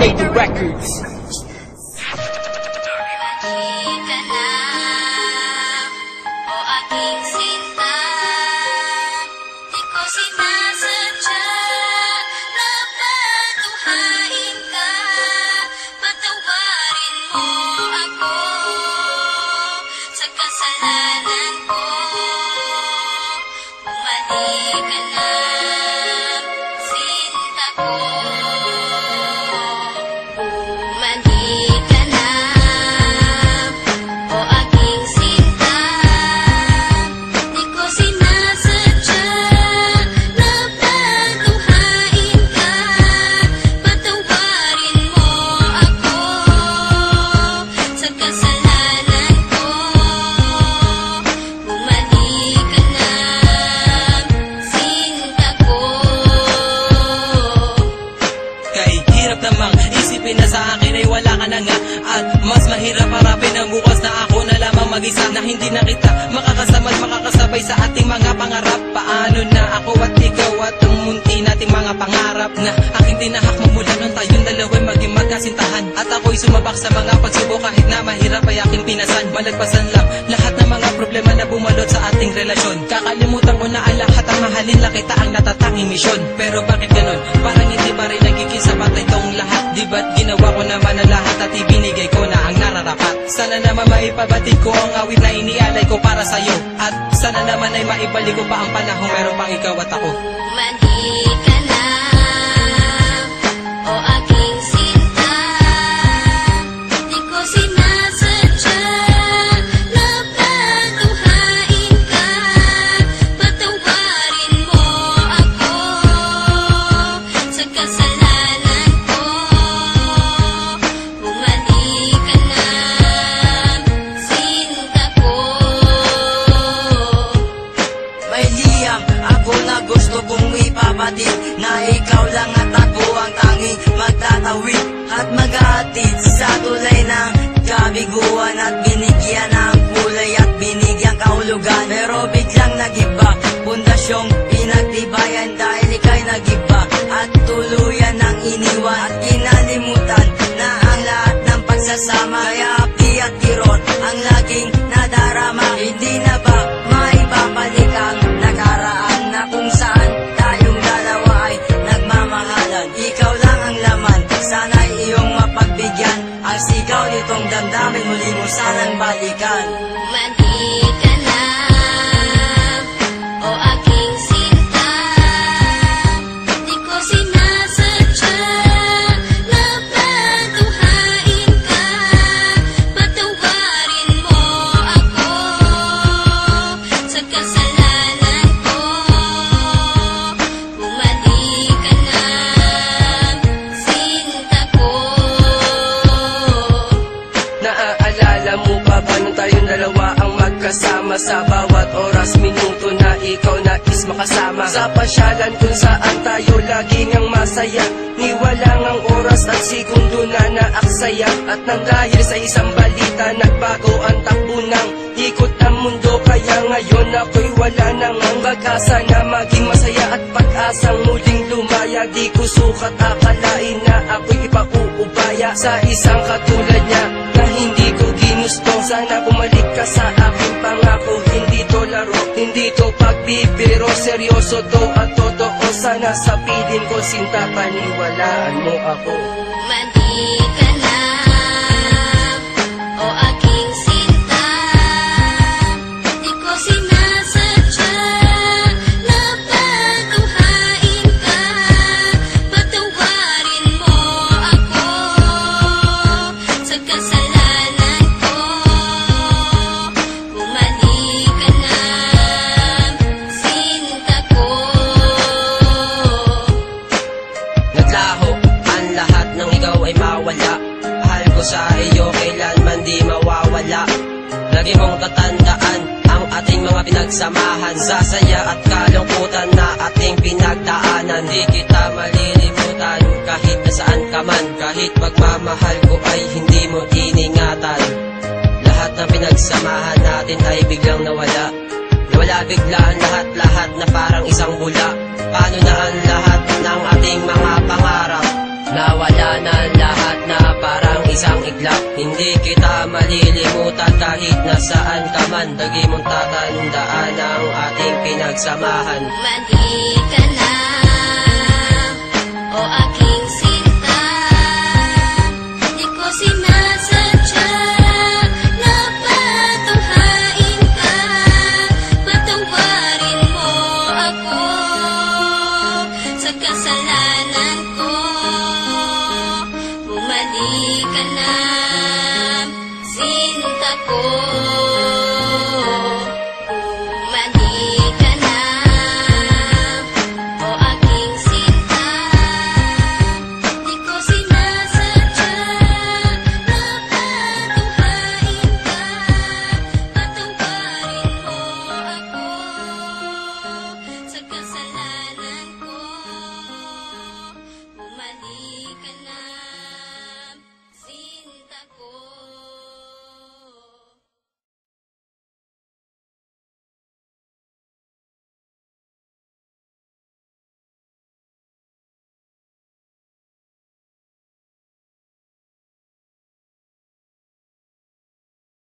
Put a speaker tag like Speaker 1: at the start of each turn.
Speaker 1: Data Records.
Speaker 2: At mas mahirap harapin ang bukas na ako na lamang mag-isa, na hindi na kita makakasama at makakasabay sa ating mga pangarap. Paano na ako at ikaw at ang munti nating mga pangarap na aking tinahak magmula nung tayong dalawa'y maging magkasintahan. At ako'y sumabak sa mga pagsubok kahit na mahirap ay aking pinasan. Malagpasan lang lahat ng mga problema na bumalot sa ating relasyon. Kakalimutan ko na ang lahat, ang mahalin lang kita ang natatanging misyon. Pero bakit ganun? Parang hindi pa rin nagiging sapat itong lahat. Di ba't ginawa ko naman ang lahat at ibinigay ko na ang nararapat? Sana naman maipabatid ko ang awit na inialay ko para sa'yo. At sana naman ay maibalik ko pa ang panahon meron pang ikaw at ako.
Speaker 3: Mali ka na, o aking sinta. Di ko sinasadya na patuhain ka. Patawarin mo ako sa kasalanan ko. Bumalik ka na, sinta ko.
Speaker 4: May liyang ako na gusto kong ipabatid, na ikaw lang at ako ang tanging magtatawid at mag-aatid sa tulay ng kabiguan, at binigyan ng kulay at binigyan kahulugan. Pero biglang nagiba, pundasyong pinagtibayan dahil ika'y nagiba at tuluyan ng iniwan at kinalimutan na ang lahat ng pagsasama. Kaya api at kirot ang laging nadarama. Hindi na ba maibabalik ang nakaraan na kung saan tayong dalawa ay nagmamahalan? Ikaw lang ang laman, sana'y iyong mapagbigyan. Ang sigaw nitong damdamin muli mo sanang balikan.
Speaker 3: Mali ka na, o aking sinta. Di ko sinasadya na patuhain ka. Patawarin mo ako sa kasalanan ko. Bumalik ka na, sinta ko.
Speaker 2: Naaalala mo pa ba nung tayong dalawa ang magkasama? Sa bawat oras, minuto na ikaw nais makasama. Sa pasyalan kung saan tayo laging ang masaya, niwalang ang oras at segundo na naaksaya. At nang dahil sa isang balita, nagbago ang takbo ng ikot ng mundo. Kaya ngayon ako'y wala nang ang pag-asa na maging masaya at pag-asang muling lumaya. Di ko sukat akalain na ako'y ipauubaya sa isang katulad niya na hindi ko ginusto. Sana bumalik ka sa aking pangako. Hindi to laro, hindi to pagbibiro, seryoso to at totoo. Sana sa piling ko, sinta, paniwalaan mo ako.
Speaker 3: Mali ka na, o aking sinta. Di ko sinasadya na patuhain ka. Patawarin mo ako sa kasalanan ko. Bumalik ka na, sinta ko.
Speaker 2: Naglaho ang lahat nang ikaw ay mawala. Mahal ko sa iyo kailanman di mawawala. Lagi mong tatandaan ang ating mga pinagsamahan, sa saya at kalungkutan na ating pinagdaanan. Di kita malilimutan kahit nasaan ka man. Kahit pagmamahal ko ay hindi mo iningatan. Lahat ng pinagsamahan natin ay biglang nawala. Nawala bigla ang lahat-lahat na parang isang bula. Paano na ang lahat ng ating mga pangarap? nawala na lahat na parang isang iglap. Hindi kita malilimutan kahit nasaan ka man. Lagi mong tatandaan ang ating pinagsamahan.
Speaker 3: Mali ka na, o aking sinta. Di ko sinasadya na patunghain ka. Patawarin mo ako sa kasalanan ko. Bumalik ka na.